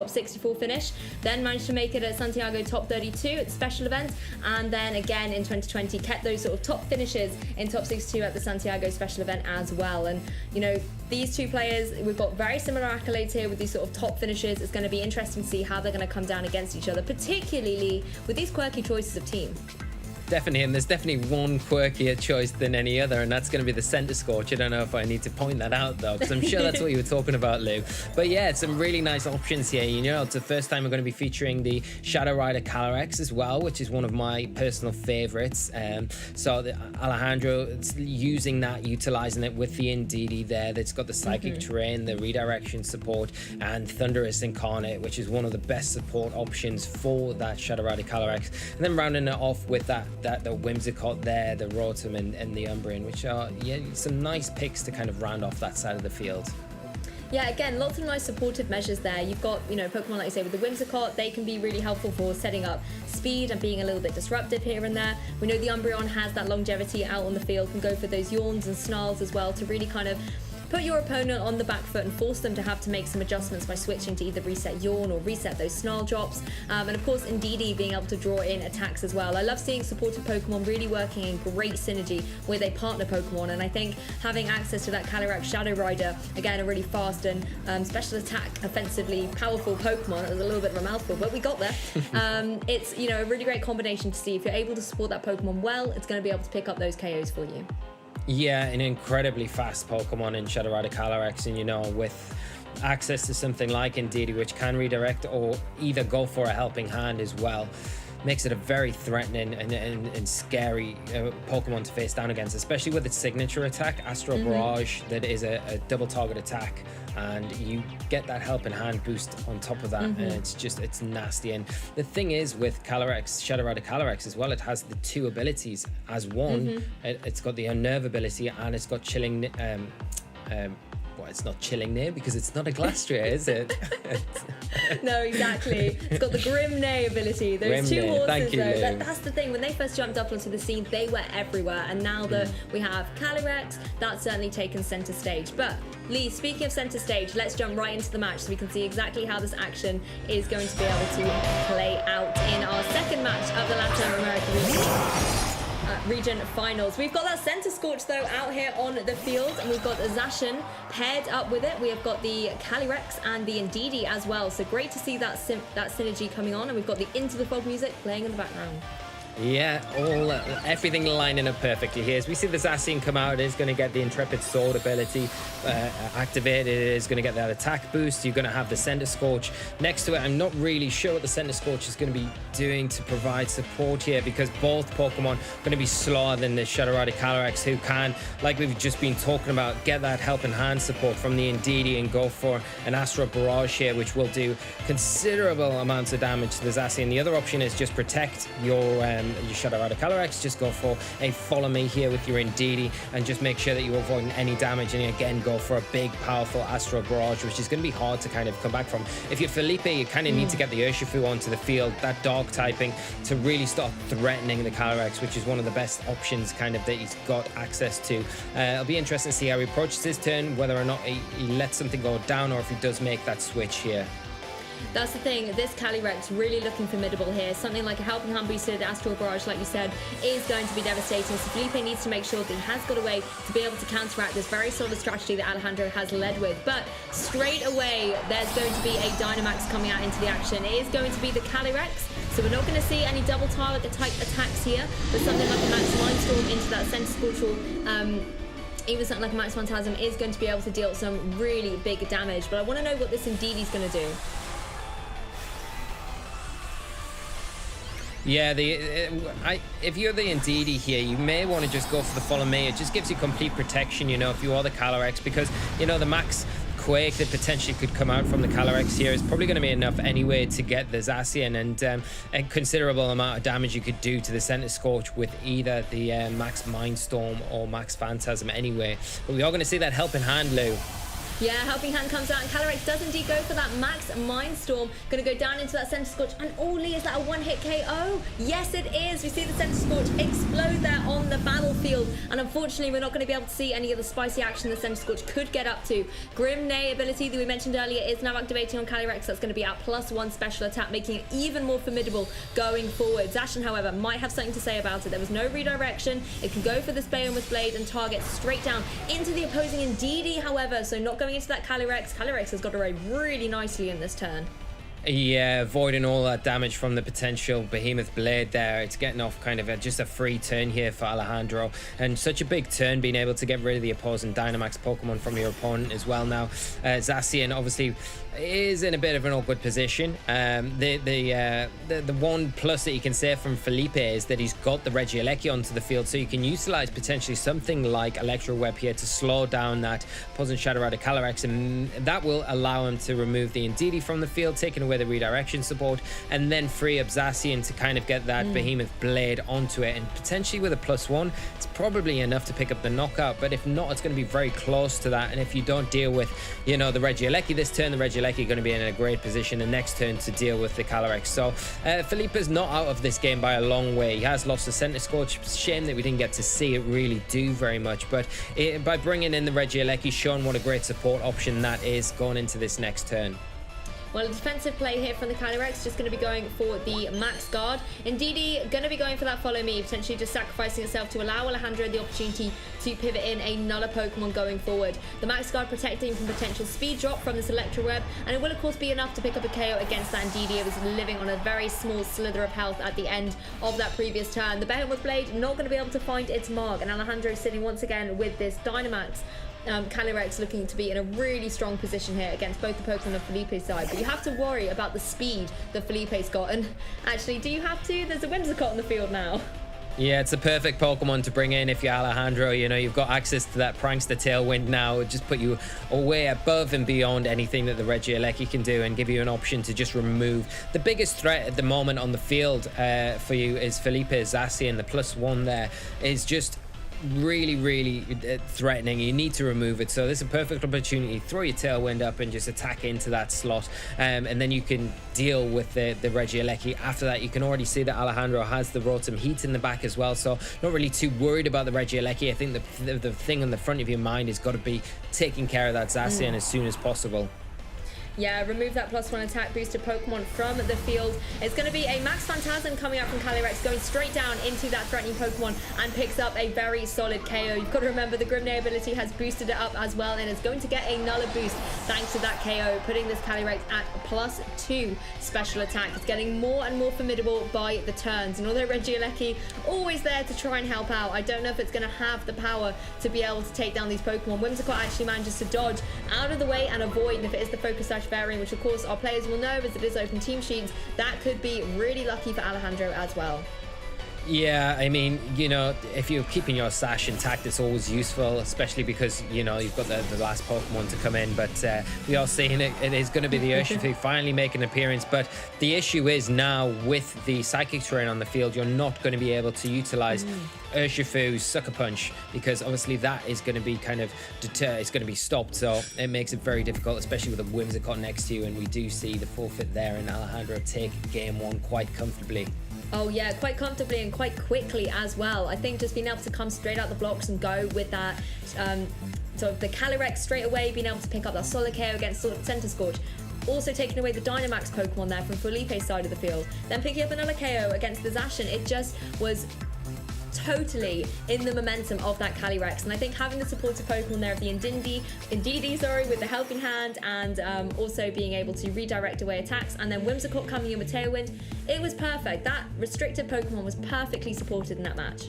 top 64 finish, then managed to make it at Santiago top 32 at the special event, and then again in 2020 kept those sort of top finishes in top 62 at the Santiago special event as well. And you know, these two players, we've got very similar accolades here with these sort of top finishes. It's going to be interesting to see how they're going to come down against each other, particularly with these quirky choices of team. Definitely, and there's definitely one quirkier choice than any other, and that's going to be the center scorch. I don't know if I need to point that out though, because I'm sure that's what you were talking about, Lou. But yeah, it's some really nice options here. You know, it's the first time we're going to be featuring the Shadow Rider Calyrex as well, which is one of my personal favorites. So Alejandro, it's using that, utilizing it with the Indeedee there. That's got the Psychic Terrain, the redirection support, and Thunderous Incarnate, which is one of the best support options for that Shadow Rider Calyrex. And then rounding it off with the Whimsicott there, the Rotom and the Umbreon, which are some nice picks to kind of round off that side of the field. Yeah, again, lots of nice supportive measures there. You've got, you know, Pokemon, like you say, with the Whimsicott, they can be really helpful for setting up speed and being a little bit disruptive here and there. We know the Umbreon has that longevity out on the field, can go for those yawns and snarls as well to really kind of put your opponent on the back foot and force them to have to make some adjustments by switching to either reset Yawn or reset those Snarl drops. And of course, Indeedee being able to draw in attacks as well. I love seeing supported Pokemon really working in great synergy with a partner Pokemon. And I think having access to that Calyrex Shadow Rider, again, a really fast and special attack, offensively powerful Pokemon. It was a little bit of a mouthful, but we got there. It's, you know, a really great combination to see. If you're able to support that Pokemon well, it's going to be able to pick up those KOs for you. Yeah, an incredibly fast Pokemon in Shadow Rider Calyrex, and you know, with access to something like Indeedee, which can redirect or either go for a helping hand as well, makes it a very threatening and scary Pokemon to face down against, especially with its signature attack, Astral Barrage, that is a double target attack, and you get that helping hand boost on top of that, and it's nasty. And the thing is with Calyrex, Shadow Rider Calyrex as well, it has the two abilities as one. It's got the Unnerve ability, and it's got Chilling well, it's not Chilling Neigh because it's not a Glastrier, is it? No, exactly. It's got the Grim Neigh ability. Those two horses, though, that's the thing. When they first jumped up onto the scene, they were everywhere. And now that we have Calyrex, that's certainly taken center stage. But Lee, speaking of center stage, let's jump right into the match so we can see exactly how this action is going to be able to play out in our second match of the Latin America region finals. We've got that center scorch though out here on the field, and we've got Zacian paired up with it. We have got the Calyrex and the Indeedee as well, so great to see that synergy coming on. And we've got the Into the Fog music playing in the background. Yeah, everything lining up perfectly here. As we see the Zacian come out, it is going to get the Intrepid Sword ability activated. It is going to get that attack boost. You're going to have the Center Scorch next to it. I'm not really sure what the Center Scorch is going to be doing to provide support here, because both Pokemon are going to be slower than the Shadow Rider Calyrex, who can, like we've just been talking about, get that helping hand support from the Indeedee and go for an Astral Barrage here, which will do considerable amounts of damage to the Zacian. The other option is just protect your Shadow Rider Calyrex. Just go for a Follow Me here with your Indeedee and just make sure that you're avoiding any damage, and again go for a big powerful Astral Barrage, which is going to be hard to kind of come back from. If you're Felipe, you kind of need to get the Urshifu onto the field, that dog typing, to really start threatening the Calyrex, which is one of the best options kind of that he's got access to. It'll be interesting to see how he approaches his turn, whether or not he lets something go down or if he does make that switch here. That's the thing, this Calyrex really looking formidable here. Something like a helping hand boosted Astral Barrage, like you said, is going to be devastating. So Felipe needs to make sure that he has got a way to be able to counteract this very solid strategy that Alejandro has led with. But straight away, there's going to be a Dynamax coming out into the action. It is going to be the Calyrex, so we're not going to see any double target type attacks here, but something like a Max Mind Storm into that Center Scorchal, even something like a Max Phantasm is going to be able to deal some really big damage. But I want to know what this Indeedee is going to do. Yeah, if you're the Indeedee here, you may want to just go for the Follow Me. It just gives you complete protection, you know, if you are the Calyrex, because, you know, the Max Quake that potentially could come out from the Calyrex here is probably going to be enough anyway to get the Zacian, and a considerable amount of damage you could do to the Center Scorch with either the Max Mindstorm or Max Phantasm anyway. But we are going to see that helping hand, Lou. Yeah, Helping Hand comes out, and Calyrex does indeed go for that Max Mindstorm. Going to go down into that Center Scorch, and Lee, is that a one-hit KO? Yes, it is. We see the Center Scorch explode there on the battlefield, and unfortunately, we're not going to be able to see any of the spicy action the Center Scorch could get up to. Grim Neigh ability that we mentioned earlier is now activating on Calyrex. That's going to be at +1 special attack, making it even more formidable going forward. Zacian, however, might have something to say about it. There was no redirection. It can go for this Behemoth Blade and target straight down into the opposing Indeedee, however, so not going into that Calyrex. Calyrex has got to ride really nicely in this turn. Yeah, avoiding all that damage from the potential Behemoth Blade there. It's getting off kind of just a free turn here for Alejandro. And such a big turn, being able to get rid of the opposing Dynamax Pokemon from your opponent as well now. Zacian obviously is in a bit of an awkward position. The one plus that you can say from Felipe is that he's got the Regieleki onto the field, so you can utilize potentially something like Electro Web here to slow down that opposing Shadow Rider Calyrex, and that will allow him to remove the Indeedee from the field, taking away the redirection support, and then free up Zacian to kind of get that Behemoth Blade onto it, and potentially with a +1 it's probably enough to pick up the knockout, but if not, it's going to be very close to that. And if you don't deal with, you know, the Regieleki this turn, the Regieleki going to be in a great position the next turn to deal with the Calyrex. So Felipe's not out of this game by a long way. He has lost the Center Scorch. Shame that we didn't get to see it really do very much, but by bringing in the Regieleki, showing what a great support option that is going into this next turn. Well, a defensive play here from the Calyrex, just going to be going for the Max Guard. Indeedee going to be going for that Follow Me, potentially just sacrificing itself to allow Alejandro the opportunity to pivot in another Pokemon going forward. The Max Guard protecting from potential speed drop from this Electro Web, and it will of course be enough to pick up a KO against that Indeedee. It was living on a very small slither of health at the end of that previous turn. The Behemoth Blade not going to be able to find its mark, and Alejandro sitting once again with this Dynamax. Calyrex looking to be in a really strong position here against both the Pokemon on Felipe's side, but you have to worry about the speed that Felipe's got. And actually, do you have to? There's a Whimsicott on the field now. Yeah, it's a perfect Pokemon to bring in if you're Alejandro. You know, you've got access to that Prankster Tailwind now. It just put you way above and beyond anything that the Regieleki can do, and give you an option to just remove. The biggest threat at the moment on the field for you is Felipe Zacian. The +1 there is just really threatening. You need to remove it, so this is a perfect opportunity. Throw your Tailwind up and just attack into that slot, and then you can deal with the Regieleki. After that, you can already see that Alejandro has the Rotom Heat in the back as well, so not really too worried about the Regieleki. I think the thing on the front of your mind has got to be taking care of that Zacian as soon as possible. Yeah, remove that +1 attack boosted Pokemon from the field. It's going to be a Max Phantasm coming out from Calyrex, going straight down into that threatening Pokemon and picks up a very solid KO. You've got to remember the Grim Neigh ability has boosted it up as well, and is going to get a Nulla boost thanks to that KO, putting this Calyrex at +2 special attack. It's getting more and more formidable by the turns, and although Regieleki always there to try and help out, I don't know if it's going to have the power to be able to take down these Pokemon. Whimsicott actually manages to dodge out of the way and avoid, and if it is the Focus Sash variant, which of course our players will know as it is open team sheets, that could be really lucky for Alejandro as well. Yeah, I mean, you know, if you're keeping your sash intact, it's always useful, especially because, you know, you've got the last Pokemon to come in. But we are seeing it is going to be the Urshifu finally make an appearance. But the issue is now with the Psychic Terrain on the field, you're not going to be able to utilize Urshifu's Sucker Punch, because obviously that is going to be kind of it's going to be stopped. So it makes it very difficult, especially with a Whimsicott next to you. And we do see the forfeit there, and Alejandro take game one quite comfortably. Oh yeah, quite comfortably and quite quickly as well. I think just being able to come straight out the blocks and go with that sort of the Calyrex straight away, being able to pick up that solid KO against sort of Center Scorch. Also taking away the Dynamax Pokemon there from Felipe's side of the field. Then picking up another KO against the Zacian. It just was totally in the momentum of that Calyrex, and I think having the supportive Pokemon there of the Indeedee, with the Helping Hand, and also being able to redirect away attacks, and then Whimsicott coming in with Tailwind, it was perfect. That restricted Pokemon was perfectly supported in that match.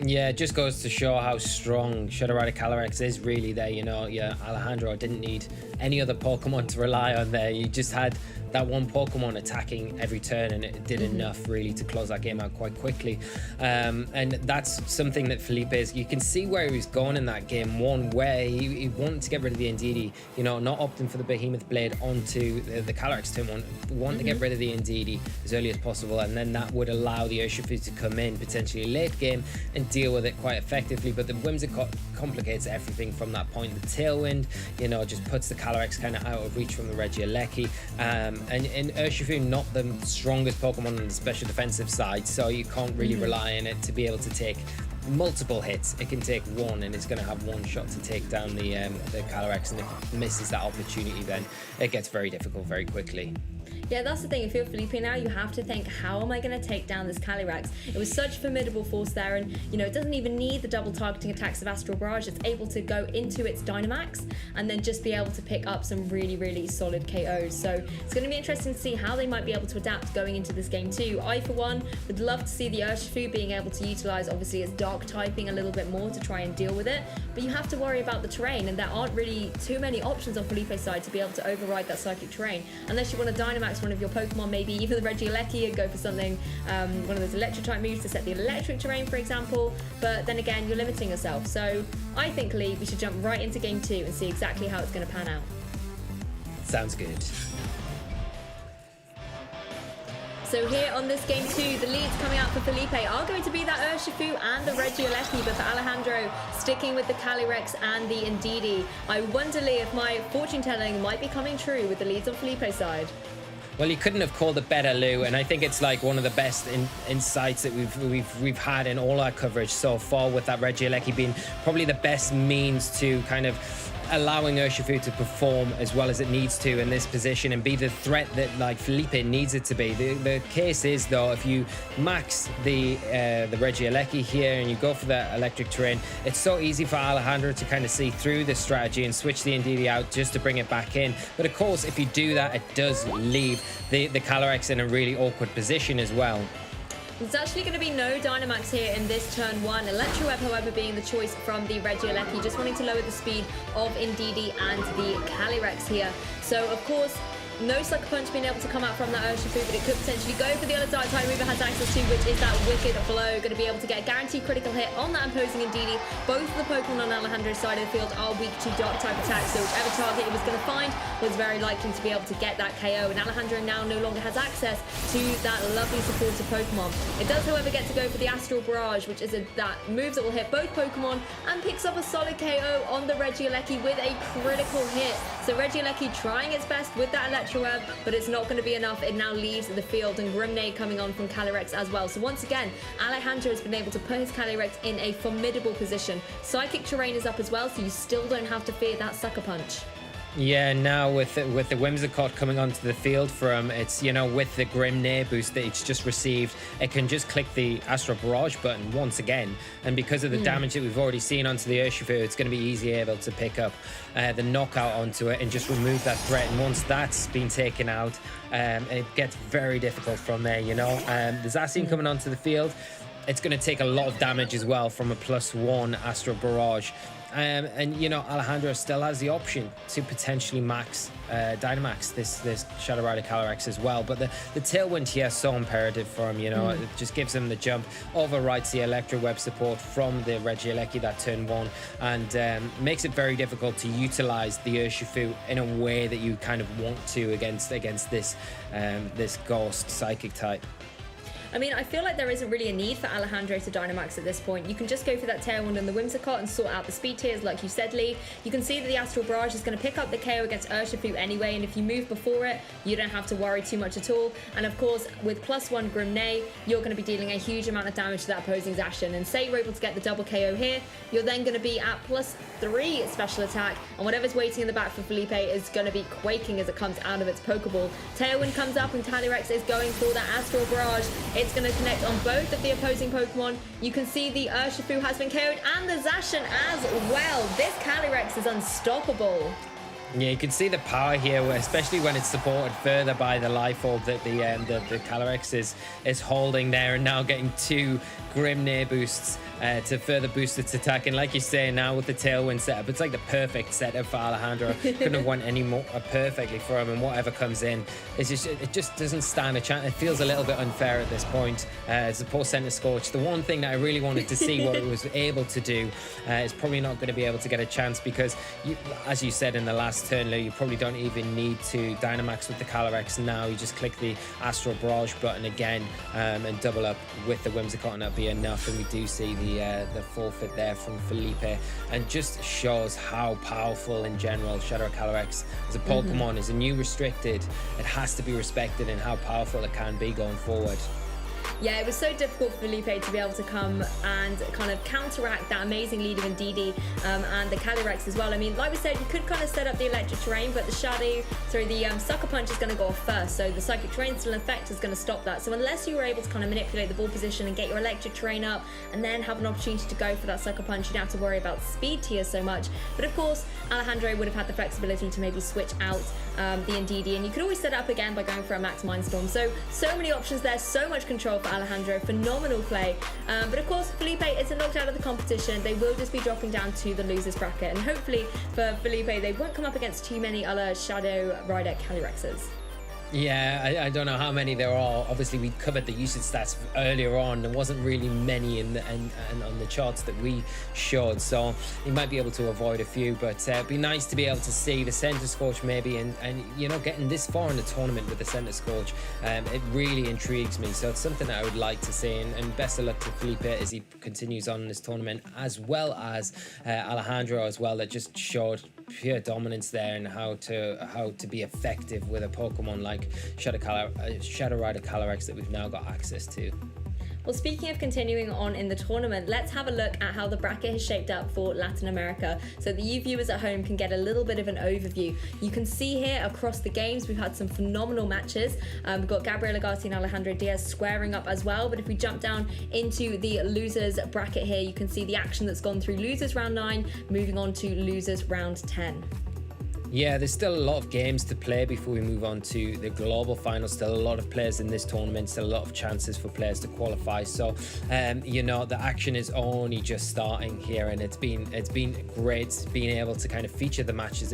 Yeah, it just goes to show how strong Shadow Rider Calyrex is really there. You know, yeah, Alejandro didn't need any other Pokemon to rely on there. You just had that one Pokemon attacking every turn, and it did enough really to close that game out quite quickly. And that's something that Felipe is, you can see where he was going in that game one, where he wanted to get rid of the Indeedee, you know, not opting for the Behemoth Blade onto the Calyrex turn one, wanting to get rid of the Indeedee as early as possible, and then that would allow the Urshifu to come in potentially late game and deal with it quite effectively. But the Whimsicott complicates everything from that point. The Tailwind, you know, just puts the Calyrex kind of out of reach from the Regieleki, and Urshifu not the strongest Pokemon on the special defensive side, so you can't really rely on it to be able to take multiple hits. It can take one, and it's going to have one shot to take down the Calyrex, and if it misses that opportunity, then it gets very difficult very quickly. Yeah, that's the thing. If you're Felipe now, you have to think, how am I going to take down this Calyrex? It was such a formidable force there, and you know, it doesn't even need the double targeting attacks of Astral Barrage. It's able to go into its Dynamax and then just be able to pick up some really, really solid KOs. So it's going to be interesting to see how they might be able to adapt going into this game too. I, for one, would love to see the Urshifu being able to utilize, obviously, its dark typing a little bit more to try and deal with it. But you have to worry about the terrain, and there aren't really too many options on Felipe's side to be able to override that psychic terrain, unless you want to Dynamax one of your Pokemon, maybe even the Regieleki, and go for something, one of those electric type moves to set the electric terrain, for example. But then again, you're limiting yourself. So I think, Lee, we should jump right into game 2 and see exactly how it's going to pan out. Sounds good. So here on this game 2, the leads coming out for Felipe are going to be that Urshifu and the Regieleki, but for Alejandro, sticking with the Calyrex and the Indeedee. I wonder, Lee, if my fortune telling might be coming true with the leads on Felipe's side. Well, you couldn't have called it better, Lou, and I think it's like one of the best insights that we've had in all our coverage so far, with that Regieleki being probably the best means to kind of allowing Urshifu to perform as well as it needs to in this position and be the threat that like Felipe needs it to be. The case is, though, if you max the Regieleki here and you go for the electric terrain, it's so easy for Alejandro to kind of see through this strategy and switch the Indeedee out just to bring it back in. But of course, if you do that, it does leave the Calyrex in a really awkward position as well. There's actually going to be no Dynamax here in this turn 1. Electroweb, however, being the choice from the Regieleki, just wanting to lower the speed of Indeedee and the Calyrex here. So, of course, no Sucker Punch being able to come out from that Urshifu, but it could potentially go for the other Dark type move it has access to, which is that Wicked Blow. Going to be able to get a guaranteed critical hit on that imposing Indeedee. Both of the Pokemon on Alejandro's side of the field are weak to Dark type attacks, so whichever target it was going to find was very likely to be able to get that KO, and Alejandro now no longer has access to that lovely supportive Pokemon. It does, however, get to go for the Astral Barrage, which is that move that will hit both Pokemon and picks up a solid KO on the Regieleki with a critical hit. So Regieleki trying its best with that Electroweb, but it's not going to be enough. It now leaves the field, and Grimnade coming on from Calyrex as well. So once again, Alejandro has been able to put his Calyrex in a formidable position. Psychic terrain is up as well, so you still don't have to fear that Sucker Punch. Yeah, now with the Whimsicott coming onto the field from its, you know, with the Grimnade boost that it's just received, it can just click the Astral Barrage button once again, and because of the damage that we've already seen onto the Urshifu, it's going to be easy able to pick up the knockout onto it and just remove that threat. And once that's been taken out, it gets very difficult from there, you know. The Zacian coming onto the field, it's going to take a lot of damage as well from a +1 Astral Barrage. And you know, Alejandro still has the option to potentially max Dynamax this Shadow Rider Calyrex as well, but the Tailwind here is so imperative for him, you know. It just gives him the jump, overrides the Electroweb support from the Regieleki that turn 1, and makes it very difficult to utilize the Urshifu in a way that you kind of want to against this this Ghost Psychic type. I mean, I feel like there isn't really a need for Alejandro to Dynamax at this point. You can just go for that Tailwind and the Whimsicott and sort out the speed tiers, like you said, Lee. You can see that the Astral Barrage is going to pick up the KO against Urshifu anyway, and if you move before it, you don't have to worry too much at all. And of course, with +1 Grimnade, you're going to be dealing a huge amount of damage to that opposing Zacian. And say you're able to get the double KO here, you're then going to be at +3 special attack, and whatever's waiting in the back for Felipe is going to be quaking as it comes out of its Pokeball. Tailwind comes up, and Calyrex is going for that Astral Barrage. It's going to connect on both of the opposing Pokemon. You can see the Urshifu has been KO'd, and the Zacian as well. This Calyrex is unstoppable. Yeah, you can see the power here, especially when it's supported further by the Life Orb that the Calyrex is holding there, and now getting two Grim Nair boosts to further boost its attack. And like you say, now with the Tailwind setup, it's like the perfect setup for Alejandro. Couldn't have won any more perfectly for him, and whatever comes in, it just doesn't stand a chance. It feels a little bit unfair at this point. It's a poor center scorch. The one thing that I really wanted to see what it was able to do is probably not going to be able to get a chance, because as you said in the last turn, Lou, you probably don't even need to Dynamax with the Calyrex now. You just click the Astral Barrage button again and double up with the Whimsicott, and that'll be enough. And we do see the forfeit there from Felipe, and just shows how powerful in general Shadow Calyrex as a Pokemon is. A new restricted, it has to be respected, and how powerful it can be going forward. Yeah, it was so difficult for Felipe to be able to come and kind of counteract that amazing lead of Indeedee and the Calyrex as well. I mean, like we said, you could kind of set up the electric terrain, but the Sucker Punch is going to go off first, so the psychic terrain still in effect is going to stop that. So unless you were able to kind of manipulate the ball position and get your electric terrain up and then have an opportunity to go for that Sucker Punch, you don't have to worry about speed tiers so much. But of course, Alejandro would have had the flexibility to maybe switch out the Indeedee, and you could always set it up again by going for a Max Mindstorm. So many options there, so much control for Alejandro. Phenomenal play. But of course, Felipe isn't knocked out of the competition. They will just be dropping down to the losers bracket, and hopefully for Felipe, they won't come up against too many other Shadow Rider Calyrexes. Yeah, I don't know how many there are. Obviously, we covered the usage stats earlier on. There wasn't really many and on the charts that we showed, so you might be able to avoid a few. But it'd be nice to be able to see the Center Scorch maybe, and you know, getting this far in the tournament with the Center Scorch, it really intrigues me. So it's something that I would like to see. And best of luck to Felipe as he continues on in this tournament, as well as Alejandro as well, that just showed pure dominance there, and how to be effective with a Pokemon like Shadow Rider Calyrex that we've now got access to. Well, speaking of continuing on in the tournament, let's have a look at how the bracket has shaped up for Latin America, so that you viewers at home can get a little bit of an overview. You can see here across the games, we've had some phenomenal matches. We've got Gabriel Agati and Alejandro Diaz squaring up as well, but if we jump down into the losers bracket here, you can see the action that's gone through losers round 9, moving on to losers round 10. Yeah, there's still a lot of games to play before we move on to the global final. Still a lot of players in this tournament, still a lot of chances for players to qualify. So, you know, the action is only just starting here, and it's been great being able to kind of feature the matches